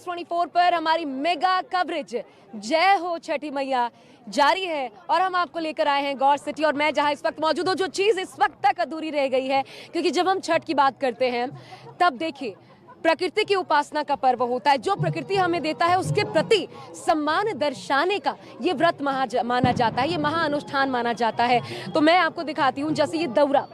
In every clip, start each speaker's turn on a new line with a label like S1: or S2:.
S1: News24 पर हमारी mega coverage जय हो छठी मैया जारी है और हम आपको लेकर आए हैं गौर सिटी। और मैं जहां इस वक्त मौजूद हूं, जो चीज़ इस वक्त तक अधूरी रह गई है, क्योंकि जब हम छठ की बात करते हैं तब देखिए प्रकृति की उपासना का पर्व होता है। जो प्रकृति हमें देता है उसके प्रति सम्मान दर्शाने का ये व्रत माना जाता है, ये महाअनुष्ठान माना जाता है। तो मैं आपको दिखाती हूँ, जैसे ये दौरा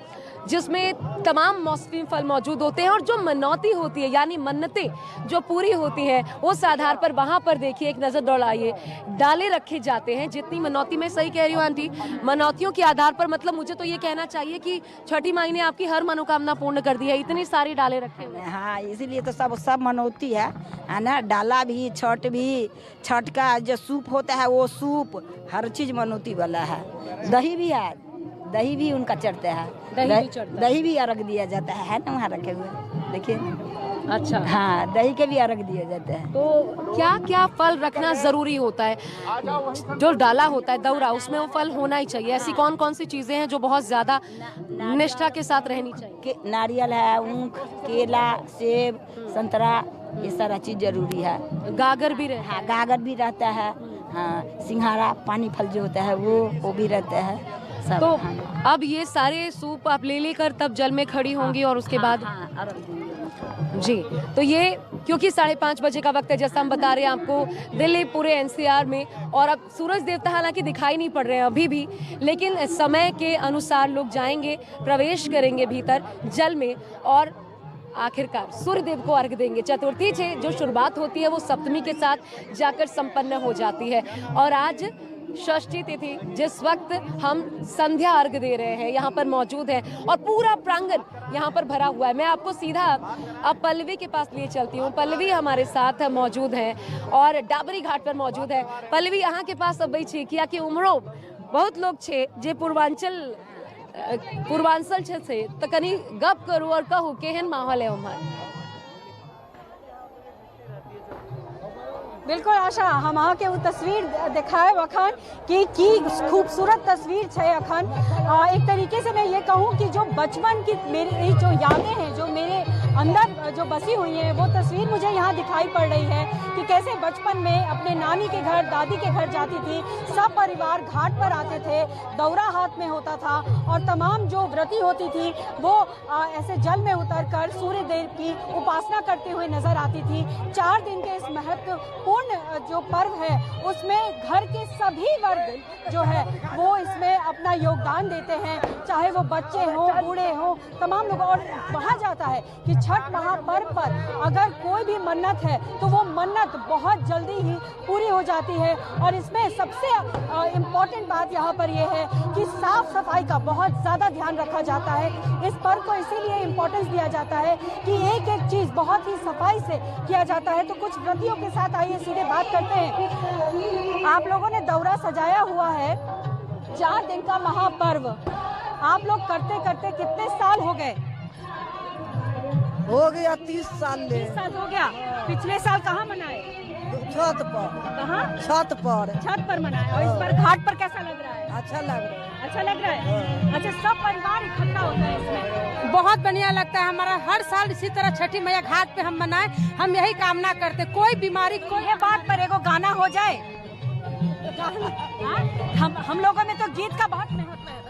S1: जिसमें तमाम मौसमी फल मौजूद होते हैं और जो मनौती होती है यानी मन्नतें जो पूरी होती हैं उस आधार पर वहाँ पर देखिए, एक नज़र दौड़ाइए, डाले रखे जाते हैं। जितनी मनौती, मैं सही कह रही हूँ आंटी, मनौतियों के आधार पर, मतलब मुझे तो ये कहना चाहिए कि छठी माई ने आपकी हर मनोकामना पूर्ण कर दी है, इतनी सारी डाले रखे हुए।
S2: हाँ, इसीलिए तो सब मनौती है ना। डाला भी, छठ भी, छठ का जो सूप होता है वो सूप, हर चीज मनौती वाला है। दही भी है, दही भी उनका चढ़ता है, दही भी अर्घ दिया जाता है ना, वहाँ रखे हुए देखिए।
S1: अच्छा,
S2: हाँ, दही के भी अर्घ दिया जाता है।
S1: तो क्या क्या फल रखना जरूरी होता है? जो डाला होता है दौरा, उसमें वो फल होना ही चाहिए। ऐसी कौन कौन सी चीजें हैं जो बहुत ज्यादा निष्ठा के साथ रहनी चाहिए?
S2: नारियल है, ऊख, केला, सेब, संतरा, ये सारा चीज जरूरी है।
S1: गागर भी रहता है?
S2: हाँ, गागर भी रहता है। हाँ, सिंघाड़ा, पानी फल जो होता है वो भी रहता है सब।
S1: तो अब ये सारे सूप आप ले लेकर तब जल में खड़ी होंगी और उसके बाद जी, तो ये क्योंकि 5:30 बजे का वक्त है, जैसा हम बता रहे हैं आपको, दिल्ली पूरे एनसीआर में, और अब सूरज देवता हालांकि दिखाई नहीं पड़ रहे हैं अभी भी, लेकिन समय के अनुसार लोग जाएंगे, प्रवेश करेंगे भीतर जल में और आखिरकार सूर्यदेव को अर्घ देंगे। चतुर्थी से जो शुरुआत होती है वो सप्तमी के साथ जाकर संपन्न हो जाती है। और आज षष्ठी तिथि, जिस वक्त हम संध्या अर्घ दे रहे हैं, यहाँ पर मौजूद है और पूरा प्रांगण यहाँ पर भरा हुआ है। मैं आपको सीधा अब पल्लवी के पास लिए चलती हूँ। पल्लवी हमारे साथ मौजूद है और डाबरी घाट पर मौजूद है। पल्लवी, यहाँ के पास अब छे किया कि उमरो बहुत लोग छे जे पूर्वांचल से, तो कनी गप करूँ और कहूँ केहन माहौल है उमर?
S3: बिल्कुल आशा, हम अहाँ के वो तस्वीर दिखाए अखन कि खूबसूरत तस्वीर है अखन। एक तरीके से मैं ये कहूँ कि जो बचपन की मेरी जो यादें हैं, जो मेरे अंदर जो बसी हुई है, वो तस्वीर मुझे यहाँ दिखाई पड़ रही है कि कैसे बचपन में अपने नानी के घर, दादी के घर जाती थी, सब परिवार घाट पर आते थे, दौरा हाथ में होता था और तमाम जो व्रती होती थी वो ऐसे जल में उतरकर सूर्य देव की उपासना करते हुए नजर आती थी। 4 दिन के इस महत्वपूर्ण जो पर्व है उसमें घर के सभी वर्ग जो है वो इसमें अपना योगदान देते हैं, चाहे वो बच्चे हों, बूढ़े हों, तमाम लोग। और कहा जाता है कि छठ महापर्व पर अगर कोई भी मन्नत है तो वो मन्नत बहुत जल्दी ही पूरी हो जाती है। और इसमें सबसे इम्पोर्टेंट बात यहाँ पर ये है कि साफ सफाई का बहुत ज़्यादा ध्यान रखा जाता है। इस पर्व को इसीलिए इम्पोर्टेंस दिया जाता है कि एक एक चीज़ बहुत ही सफाई से किया जाता है। तो कुछ व्रतियों के साथ आइए सीधे बात करते हैं। आप लोगों ने दौरा सजाया हुआ है, 4 दिन का महापर्व आप लोग करते करते कितने साल हो गए?
S4: हो गया 30 साल।
S3: 30 साल हो गया। पिछले साल कहाँ मनाए?
S4: छत पर।
S3: कहाँ?
S4: छत
S3: पर मनाए। और इस पर घाट पर कैसा लग रहा है?
S4: अच्छा लग रहा है।
S3: अच्छा लग रहा है। अच्छा, सब परिवार इकट्ठा होता है इसमें?
S5: बहुत बढ़िया लगता है। हमारा हर साल इसी तरह छठी मैया घाट पे हम मनाएं, हम यही कामना करते। कोई बीमारी, कोई
S3: ये बात पर एगो गाना हो जाए। हम लोगों में तो गीत का बहुत महत्व है।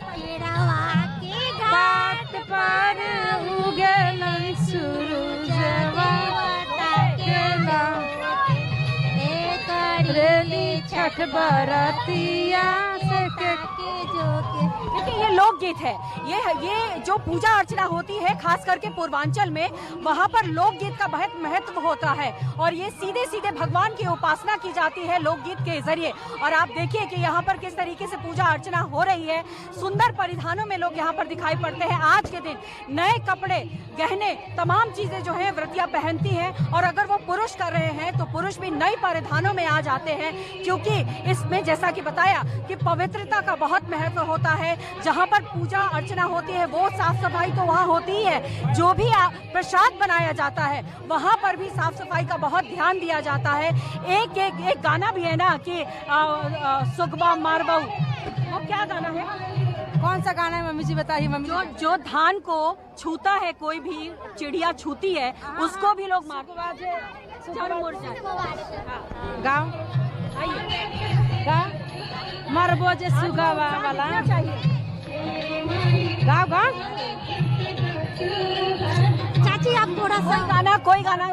S5: घाट पर उगलन सूरजवा ताकेला, एकरेली छठ बरतिया से
S3: देखिए, ये लोकगीत है। ये जो पूजा अर्चना होती है खास करके पूर्वांचल में, वहाँ पर लोकगीत का बहुत महत्व होता है और ये सीधे सीधे भगवान की उपासना की जाती है लोकगीत के जरिए। और आप देखिए कि यहाँ पर किस तरीके से पूजा अर्चना हो रही है। सुंदर परिधानों में लोग यहाँ पर दिखाई पड़ते हैं। आज के दिन नए कपड़े, गहने, तमाम चीजें जो है व्रतियाँ पहनती हैं। और अगर वो पुरुष कर रहे हैं तो पुरुष भी नए परिधानों में आ जाते हैं, क्योंकि इसमें जैसा कि बताया कि पवित्रता का बहुत महत्व होता है। जहाँ पर पूजा अर्चना होती है वो साफ सफाई तो वहाँ होती ही है, जो भी प्रसाद बनाया जाता है वहाँ पर भी साफ सफाई का बहुत ध्यान दिया जाता है। एक गाना भी है ना कि सुगबा मारबऊ, वो क्या गाना है?
S5: कौन सा गाना है मम्मी जी, बताइए मम्मी।
S3: जो धान को छूता है, कोई भी चिड़िया छूती है उसको भी लोग मारते।
S5: गाँव मरबो जे सुगावा वाला गाँव गाँव।
S3: चाची आप थोड़ा सा कोई गाना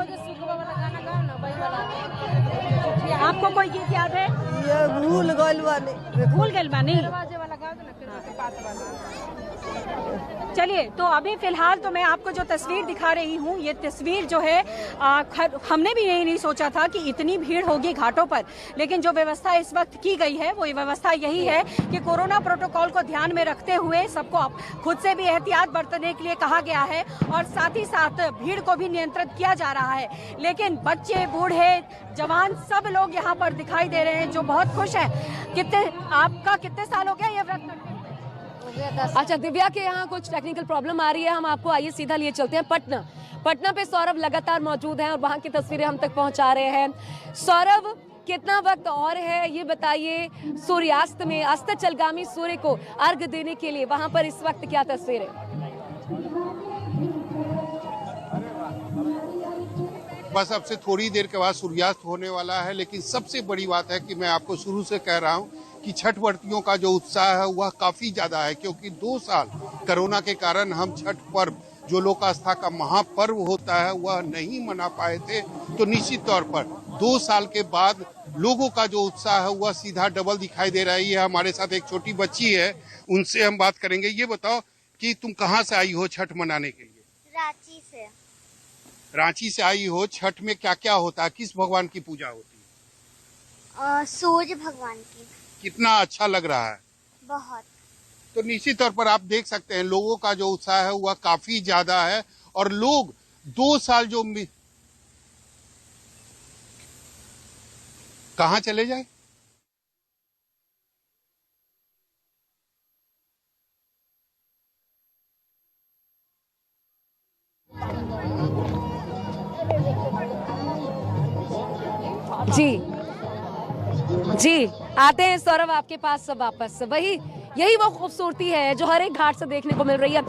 S3: आपको कोई गीत याद है?
S4: ये भूल गइल बानी।
S3: चलिए, तो अभी फिलहाल तो मैं आपको जो तस्वीर दिखा रही हूँ, ये तस्वीर जो है हमने भी नहीं सोचा था कि इतनी भीड़ होगी घाटों पर, लेकिन जो व्यवस्था इस वक्त की गई है वो व्यवस्था यही है कि कोरोना प्रोटोकॉल को ध्यान में रखते हुए सबको खुद से भी एहतियात बरतने के लिए कहा गया है और साथ ही साथ भीड़ को भी नियंत्रित किया जा रहा है। लेकिन बच्चे, बूढ़े, जवान सब लोग यहाँ पर दिखाई दे रहे हैं जो बहुत खुश है। आपका कितने साल हो गया ये व्रत करते?
S1: अच्छा, दिव्या के यहाँ कुछ टेक्निकल प्रॉब्लम आ रही है, हम आपको आइए सीधा लिए चलते हैं पटना पे सौरभ लगातार मौजूद हैं और वहाँ की तस्वीरें हम तक पहुँचा रहे हैं। सौरभ, कितना वक्त और है ये बताइए, सूर्यास्त में अस्ताचलगामी सूर्य को अर्घ देने के लिए वहाँ पर इस वक्त क्या तस्वीर है?
S6: बस अब से थोड़ी देर के बाद सूर्यास्त होने वाला है, लेकिन सबसे बड़ी बात है कि मैं आपको शुरू से कह रहा हूं कि छठ व्रतियों का जो उत्साह है वह काफी ज्यादा है, क्योंकि 2 साल कोरोना के कारण हम छठ पर्व, जो लोक आस्था का महापर्व होता है, वह नहीं मना पाए थे। तो निश्चित तौर पर 2 साल के बाद लोगों का जो उत्साह है वह सीधा डबल दिखाई दे रही है। हमारे साथ एक छोटी बच्ची है, उनसे हम बात करेंगे। ये बताओ कि तुम कहाँ से आई हो छठ मनाने के लिए?
S7: रांची से।
S6: रांची से आई हो। छठ में क्या क्या होता है, किस भगवान की पूजा होती है?
S7: सूर्य भगवान की।
S6: कितना अच्छा लग रहा है?
S7: बहुत।
S6: तो निश्चित तौर पर आप देख सकते हैं लोगों का जो उत्साह है वह काफी ज्यादा है और लोग 2 साल जो कहाँ चले जाए।
S1: जी आते हैं सौरभ आपके पास सब वापस। यही वो खूबसूरती है जो हर एक घाट से देखने को मिल रही है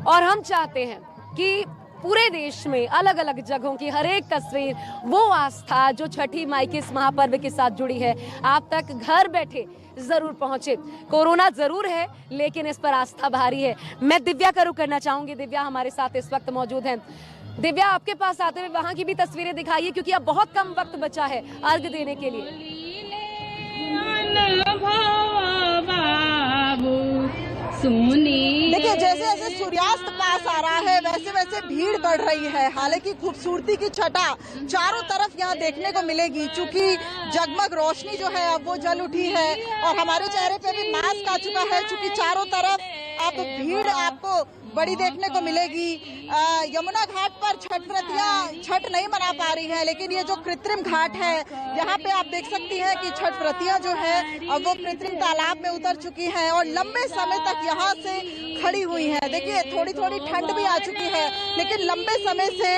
S1: और हम चाहते हैं कि पूरे देश में अलग अलग जगहों की हर एक तस्वीर, वो आस्था जो छठी माई के इस महापर्व के साथ जुड़ी है, आप तक घर बैठे जरूर पहुंचे। कोरोना जरूर है लेकिन इस पर आस्था भारी है। मैं दिव्या का रुख करना चाहूंगी। दिव्या हमारे साथ इस वक्त मौजूद हैं। दिव्या, आपके पास आते हुए वहां की भी तस्वीरें दिखाइए, क्योंकि अब बहुत कम वक्त बचा है अर्घ देने के लिए।
S4: देखिए, जैसे जैसे सूर्यास्त पास आ रहा है वैसे वैसे भीड़ बढ़ रही है। हालांकि खूबसूरती की छटा चारों तरफ यहाँ देखने को मिलेगी, क्योंकि जगमग रोशनी जो है अब वो जल उठी है और हमारे चेहरे पे भी मास्क आ चुका है, क्योंकि चारों तरफ अब भीड़ आपको बड़ी देखने को मिलेगी। यमुना घाट पर छठ व्रतियां छठ नहीं मना पा रही हैं, लेकिन ये जो कृत्रिम घाट है यहाँ पे आप देख सकती हैं कि छठ व्रतियां जो है अब वो कृत्रिम तालाब में उतर चुकी हैं और लंबे समय तक यहाँ से खड़ी हुई हैं। देखिए, थोड़ी थोड़ी ठंड भी आ चुकी है, लेकिन लंबे समय से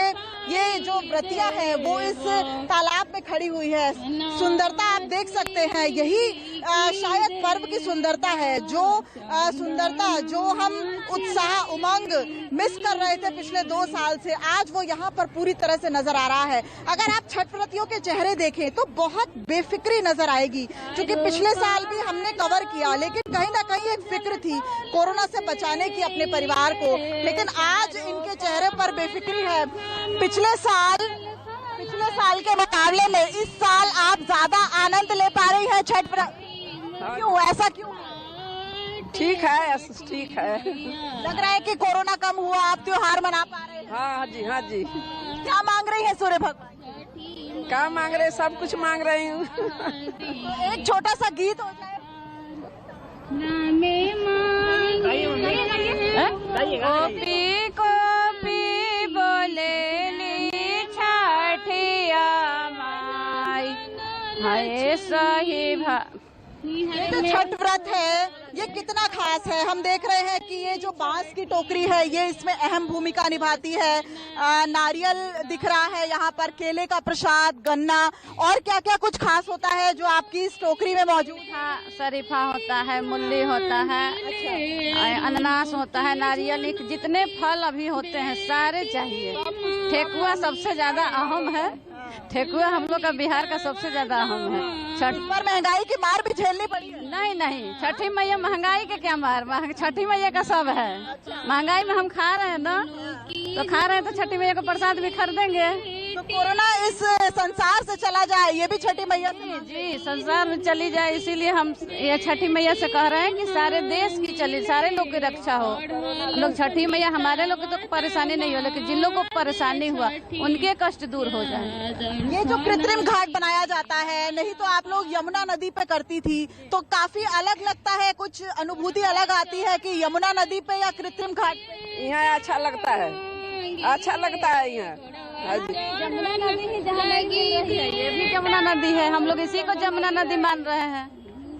S4: ये जो व्रतियां हैं वो इस तालाब में खड़ी हुई है। सुंदरता आप देख सकते हैं, यही शायद पर्व की सुंदरता है, जो सुंदरता जो हम उत्साह उमंग मिस कर रहे थे पिछले 2 साल से, आज वो यहाँ पर पूरी तरह से नजर आ रहा है। अगर आप छठ व्रतियों के चेहरे देखें तो बहुत बेफिक्री नजर आएगी, क्योंकि पिछले साल भी हमने कवर किया, लेकिन कहीं ना कहीं एक फिक्र थी कोरोना से बचाने की अपने परिवार को, लेकिन आज इनके चेहरे पर बेफिक्री है। पिछले साल के मुकाबले में इस साल आप ज्यादा आनंद ले पा रही है छठ पर, क्यों, ऐसा क्यों?
S8: ठीक है, ठीक है।
S4: लग रहा है कि कोरोना कम हुआ, आप त्योहार मना पा रहे हैं।
S8: हाँ जी, हाँ जी।
S4: क्या मांग रही है सूर्य भगवान?
S8: क्या मांग रहे, सब कुछ मांग रही हूँ।
S4: एक छोटा सा गीत हो जाए।
S5: कॉपी बोले छठिया माई है सही
S4: ये जो छठ व्रत है ये कितना खास है? हम देख रहे हैं कि ये जो बांस की टोकरी है ये इसमें अहम भूमिका निभाती है। नारियल दिख रहा है यहाँ पर, केले का प्रसाद, गन्ना, और क्या क्या कुछ खास होता है जो आपकी इस टोकरी में मौजूद है?
S5: शरीफा होता है, मूली होता है, अनानास होता है, नारियल, जितने फल अभी होते हैं सारे चाहिए। ठेकुआ सबसे ज्यादा अहम है,
S9: ठेकुआ हम लोग का बिहार का सबसे ज्यादा अहम है। छठ
S4: पर महंगाई की मार भी झेलनी पड़ी है।
S9: नहीं, छठी मैया महंगाई के क्या मार, छठी मैया का सब है। महंगाई में हम खा रहे हैं ना, तो खा रहे हैं तो छठी मैया का प्रसाद भी खरीदेंगे।
S4: तो कोरोना इस संसार से चला जाए, ये भी छठी मैया से।
S9: जी संसार में चली जाए, इसीलिए हम ये छठी मैया से कह रहे हैं कि सारे देश की चली, सारे लोग की रक्षा हो। लोग छठी मैया, हमारे लोग की तो परेशानी नहीं हो, लेकिन जिन लोग को परेशानी हुआ उनके कष्ट दूर हो जाए।
S4: ये जो कृत्रिम घाट बनाया जाता है, नहीं तो आप लोग यमुना नदी पे करती थी, तो काफी अलग लगता है, कुछ अनुभूति अलग आती है कि यमुना नदी पे या कृत्रिम घाट पे।
S8: यहाँ अच्छा लगता है, अच्छा लगता है यहाँ।
S9: जमुना नदी ही जहाँ ये भी जमुना नदी है, हम लोग इसी को जमुना नदी मान रहे हैं।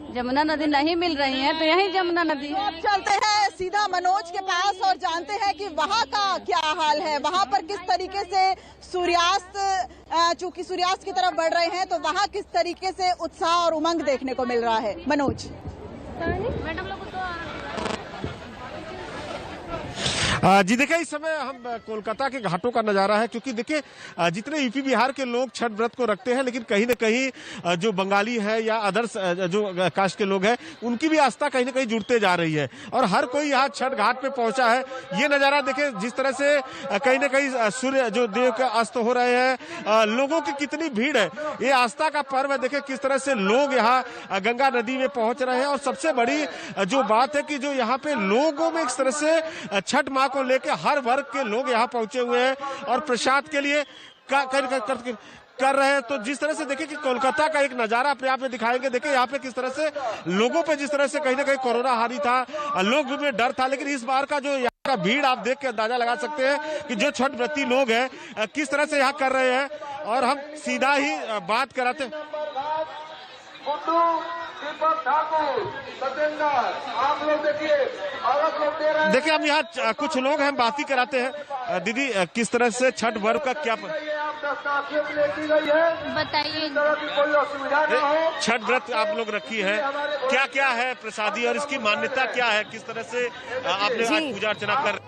S9: जमुना नदी नहीं मिल रही है तो यही जमुना नदी है।
S4: अब चलते हैं सीधा मनोज के पास और जानते हैं कि वहाँ का क्या हाल है, वहाँ पर किस तरीके से सूर्यास्त, चूंकि सूर्यास्त की तरफ बढ़ रहे हैं, तो वहाँ किस तरीके से उत्साह और उमंग देखने को मिल रहा है। मनोज।
S10: जी देखिए, इस समय हम कोलकाता के घाटों का नज़ारा है, क्योंकि देखिए जितने यूपी बिहार के लोग छठ व्रत को रखते हैं, लेकिन कहीं न कहीं जो बंगाली है या अदर्स जो कास्ट के लोग हैं, उनकी भी आस्था कहीं न कहीं जुड़ते जा रही है और हर कोई यहाँ छठ घाट पे पहुंचा है। ये नज़ारा देखिए, जिस तरह से कहीं न कहीं सूर्य जो देव के अस्त हो रहे हैं, लोगों की कितनी भीड़ है। ये आस्था का पर्व है। देखिए किस तरह से लोग यहाँ गंगा नदी में पहुंच रहे हैं और सबसे बड़ी जो बात है कि जो यहाँ पे लोगों में इस तरह से छठ माँ को लेकर हर वर्ग के लोग यहाँ पहुंचे हुए हैं और प्रसाद के लिए कर रहे हैं। तो जिस तरह से देखिए कि कोलकाता का एक नजारा अपने आप में दिखाएंगे। देखिए यहाँ पे किस तरह से लोगों पे जिस तरह से कहीं ना कहीं कोरोना हावी था, लोग में डर था, लेकिन इस बार का जो यहाँ का भीड़ आप देख के अंदाजा लगा सकते हैं कि जो छठ व्रती लोग हैं किस तरह से यहाँ कर रहे हैं। और हम सीधा ही बात कराते हैं। देखिए हम यहाँ कुछ लोग हैं, बात ही कराते हैं। दीदी किस तरह से छठ पर्व का क्या
S11: बताइए?
S10: छठ व्रत आप लोग रखी है, क्या क्या है प्रसादी और इसकी मान्यता क्या है? किस तरह से आपने आज पूजा अर्चना कर?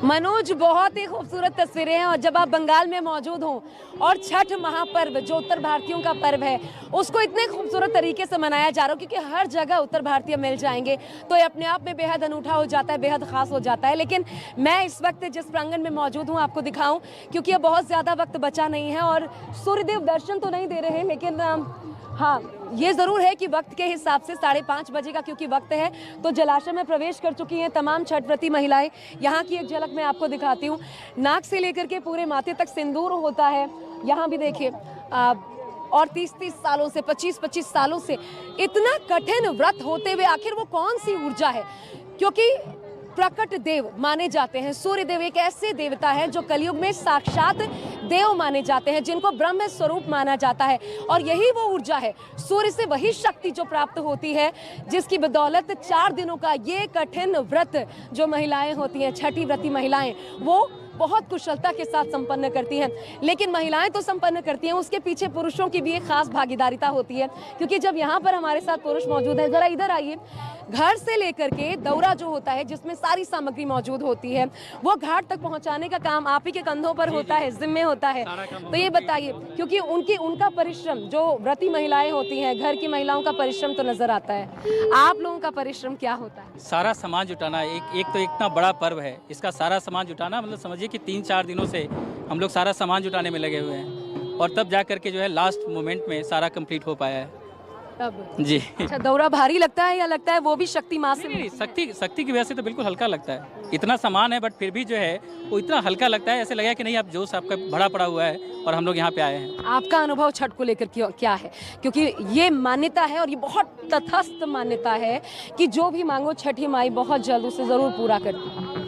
S1: मनोज, बहुत ही खूबसूरत तस्वीरें हैं और जब आप बंगाल में मौजूद हों और छठ महापर्व जो उत्तर भारतीयों का पर्व है उसको इतने खूबसूरत तरीके से मनाया जा रहा है, क्योंकि हर जगह उत्तर भारतीय मिल जाएंगे तो ये अपने आप में बेहद अनूठा हो जाता है, बेहद खास हो जाता है। लेकिन मैं इस वक्त जिस प्रांगण में मौजूद हूँ आपको दिखाऊं, क्योंकि अब बहुत ज़्यादा वक्त बचा नहीं है और सूर्यदेव दर्शन तो नहीं दे रहे, लेकिन हाँ ये ज़रूर है कि वक्त के हिसाब से 5:30 बजे का क्योंकि वक्त है, तो जलाशय में प्रवेश कर चुकी हैं तमाम छठ व्रती महिलाएं। यहाँ की एक झलक मैं आपको दिखाती हूँ। नाक से लेकर के पूरे माथे तक सिंदूर होता है। यहाँ भी देखिए और 30-30 सालों से 25-25 सालों से इतना कठिन व्रत होते हुए आखिर वो कौन सी ऊर्जा है, क्योंकि प्रकट देव माने जाते हैं। सूर्य देव एक ऐसे देवता है जो कलयुग में साक्षात देव माने जाते हैं, जिनको ब्रह्म स्वरूप माना जाता है और यही वो ऊर्जा है, सूर्य से वही शक्ति जो प्राप्त होती है जिसकी बदौलत 4 दिनों का ये कठिन व्रत जो महिलाएं होती हैं, छठी व्रती महिलाएं, वो बहुत कुशलता के साथ संपन्न करती हैं। लेकिन महिलाएं तो संपन्न करती हैं, उसके पीछे पुरुषों की भी एक खास भागीदारिता होती है, क्योंकि जब यहाँ पर हमारे साथ पुरुष मौजूद हैं, जरा इधर आइए। घर से लेकर के दौरा जो होता है जिसमें सारी सामग्री मौजूद होती है, वो घाट तक पहुँचाने का काम आप ही के कंधों पर होता है, जिम्मे होता है। तो ये बताइए, क्योंकि उनका परिश्रम, जो व्रती महिलाएं होती हैं, घर की महिलाओं का परिश्रम तो नजर आता है, आप लोगों का परिश्रम क्या होता है?
S12: सारा सामान जुटाना, एक तो इतना बड़ा पर्व है, इसका सारा सामान जुटाना, मतलब समझिए कि 3-4 दिनों से हम लोग सारा सामान जुटाने में लगे हुए हैं और तब जा करके जो है लास्ट मोमेंट में सारा कंप्लीट हो पाया है
S1: तब
S12: जी।
S1: अच्छा, दौरा भारी लगता है या लगता है वो भी शक्ति माँ से?
S12: नहीं, शक्ति की वजह से तो बिल्कुल हल्का लगता है। इतना सामान है बट फिर भी जो है वो इतना हल्का लगता है, ऐसे लगा कि नहीं आप जोश आपका भरा पड़ा हुआ है और हम लोग यहाँ पे आए हैं। आपका
S1: अनुभव छठ को लेकर क्या है? क्योंकि ये मान्यता है और ये बहुत तटस्थ मान्यता है कि जो भी मांगो छठी माई बहुत जल्द उसे जरूर पूरा करती है।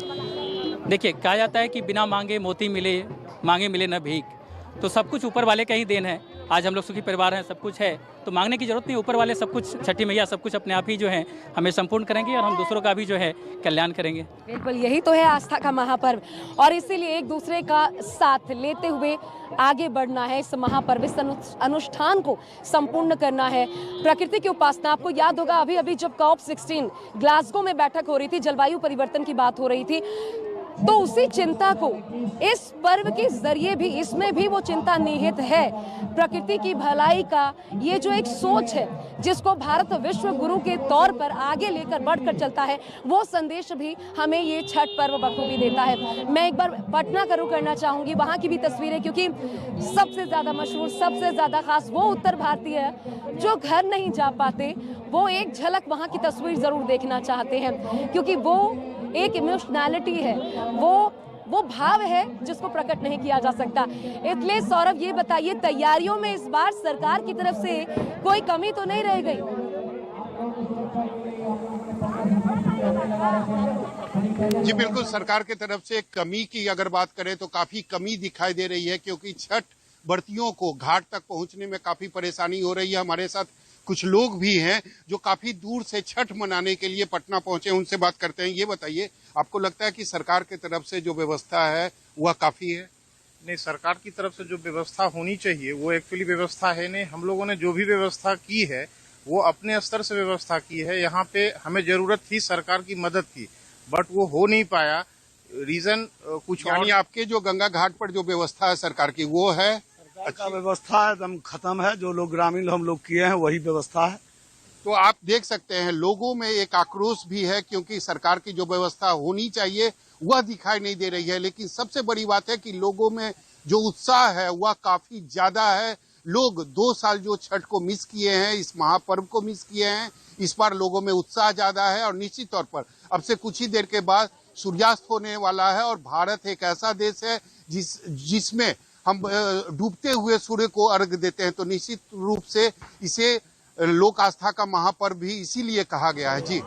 S12: देखिए कहा जाता है कि बिना मांगे मोती मिले, मांगे मिले न भीख, तो सब कुछ ऊपर वाले का ही देन है। आज हम लोग सुखी परिवार हैं, सब कुछ है, तो मांगने की जरूरत नहीं, ऊपर वाले सब कुछ, छठी मैया सब कुछ अपने आप ही जो है हमें संपूर्ण करेंगे और हम दूसरों का भी जो है कल्याण करेंगे।
S1: बिल्कुल, यही तो है आस्था का महापर्व और इसीलिए एक दूसरे का साथ लेते हुए आगे बढ़ना है, इस महापर्व, इस अनुष्ठान को संपूर्ण करना है। प्रकृति की उपासना, आपको याद होगा अभी जब COP16 ग्लासगो में बैठक हो रही थी, जलवायु परिवर्तन की बात हो रही थी, तो उसी चिंता को इस पर्व के जरिए भी, इसमें भी वो चिंता निहित है, प्रकृति की भलाई का ये जो एक सोच है जिसको भारत विश्व गुरु के तौर पर आगे लेकर बढ़कर चलता है, वो संदेश भी हमें ये छठ पर्व बखूबी देता है। मैं एक बार पटना का रुख करना चाहूंगी, वहाँ की भी तस्वीरें, क्योंकि सबसे ज्यादा मशहूर, सबसे ज्यादा खास वो उत्तर भारतीय है जो घर नहीं जा पाते, वो एक झलक वहाँ की तस्वीर जरूर देखना चाहते हैं, क्योंकि वो एक इमोशनैलिटी है, वो भाव है जिसको प्रकट नहीं किया जा सकता। इसलिए सौरभ ये बताइए, तैयारियों में इस बार सरकार की तरफ से कोई कमी तो नहीं रह गई?
S6: जी बिल्कुल, सरकार की तरफ से कमी की अगर बात करें तो काफी कमी दिखाई दे रही है, क्योंकि छठ व्रतियों को घाट तक पहुंचने में काफी परेशानी हो रही है। हमारे साथ कुछ लोग भी हैं जो काफी दूर से छठ मनाने के लिए पटना पहुंचे, उनसे बात करते हैं। ये बताइए, आपको लगता है कि सरकार की तरफ से जो व्यवस्था है वह काफी है?
S11: नहीं, सरकार की तरफ से जो व्यवस्था होनी चाहिए वो एक्चुअली व्यवस्था है नहीं। हम लोगों ने जो भी व्यवस्था की है वो अपने स्तर से व्यवस्था की है। यहाँ पे हमें जरूरत थी सरकार की मदद की, बट वो हो नहीं पाया। रीजन कुछ,
S6: यानी आपके जो गंगा घाट पर जो व्यवस्था है सरकार की, वो है
S13: का व्यवस्था एकदम खत्म है। जो लोग ग्रामीण हम लोग किए हैं वही व्यवस्था है।
S6: तो आप देख सकते हैं लोगों में एक आक्रोश भी है, क्योंकि सरकार की जो व्यवस्था होनी चाहिए वह दिखाई नहीं दे रही है। लेकिन सबसे बड़ी बात है कि लोगों में जो उत्साह है वह काफी ज्यादा है। लोग 2 साल जो छठ को मिस किए हैं, इस महापर्व को मिस किए हैं, इस बार लोगों में उत्साह ज्यादा है। और निश्चित तौर पर अब से कुछ ही देर के बाद सूर्यास्त होने वाला है, और भारत एक ऐसा देश है जिसमें हम डूबते हुए सूर्य को अर्घ देते हैं। तो निश्चित रूप से इसे लोक आस्था का महापर्व भी इसीलिए कहा गया है। जी।